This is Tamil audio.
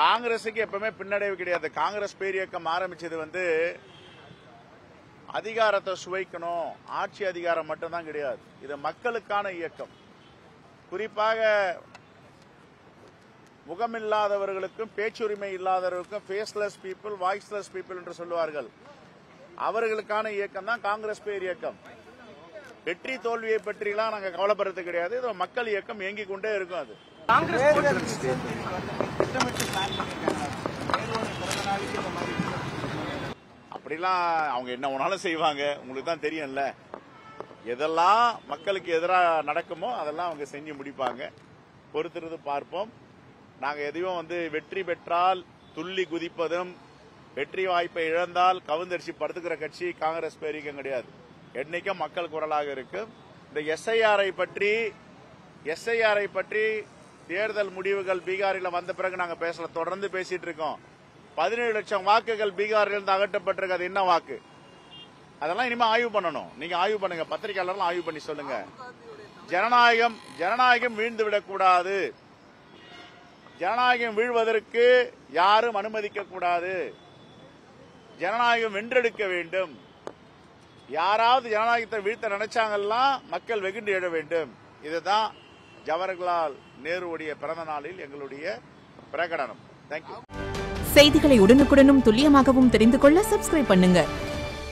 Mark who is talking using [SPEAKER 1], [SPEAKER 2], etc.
[SPEAKER 1] காங்கிரசுக்கு எப்பவுமே பின்னடைவு கிடையாது. காங்கிரஸ் பேரியக்கம் ஆரம்பிச்சது அதிகாரத்தை சுவைக்கணும், ஆட்சி அதிகாரம் மட்டும்தான் கிடையாது. இது மக்களுக்கான இயக்கம். குறிப்பாக முகமில்லாதவர்களுக்கும் பேச்சுரிமை இல்லாதவர்களுக்கும் ஃபேஸ்லெஸ் பீப்புள், வாய்ஸ்லெஸ் பீப்புள் என்று சொல்லுவார்கள். அவர்களுக்கான இயக்கம் தான் காங்கிரஸ் பேர் இயக்கம். வெற்றி தோல்வியை பற்றிலாம் நாங்க கவலைப்படுறது கிடையாது. இது மக்கள் இயக்கம் இயங்கிக் கொண்டே இருக்கும். அது அப்படிலாம் அவங்க என்ன வேணாலும் செய்வாங்க. உங்களுக்கு தான் தெரியும்ல, எதெல்லாம் மக்களுக்கு எதிராக நடக்குமோ அதெல்லாம் அவங்க செஞ்சு முடிப்பாங்க. பொறுத்திருந்து பார்ப்போம். நாங்க எதையும் வெற்றி பெற்றால் துள்ளி குதிப்பதும், வெற்றி வாய்ப்பை இழந்தால் கவுந்தரிசி படுத்துக்கிற கட்சி காங்கிரஸ் பேரியக்கம் கிடையாது. என்னைக்கும் மக்கள் குரலாக இருக்கு. இந்த எஸ்ஐஆரை பற்றி தேர்தல் முடிவுகள் பீகாரில் வந்த பிறகு நாங்க பேசல, தொடர்ந்து பேசிட்டு இருக்கோம். 17 லட்சம் வாக்குகள் பீகாரில் இருந்து அகற்றப்பட்டிருக்கு. அது என்ன வாக்கு? அதெல்லாம் இனிமே ஆய்வு பண்ணணும். நீங்க ஆய்வு பண்ணுங்க, பத்திரிகையாளர்கள் ஆய்வு பண்ணி சொல்லுங்க. ஜனநாயகம் வீழ்ந்து விடக்கூடாது. ஜனநாயகம் வீழ்வதற்கு யாரும் அனுமதிக்க கூடாது. ஜனநாயகம் வென்றெடுக்க வேண்டும். யாராவது ஜனநாயகத்தை வீழ்த்த நினைச்சாங்கன்னா மக்கள் வெகுண்டு எழ வேண்டும். இதுதான் ஜவஹர்லால் நேருடைய பிறந்த நாளில் எங்களுடைய பிரகடனம். தேங்க்யூ.
[SPEAKER 2] செய்திகளை உடனுக்குடனும் துல்லியமாகவும் தெரிந்து கொள்ள சப்ஸ்கிரைப் பண்ணுங்க.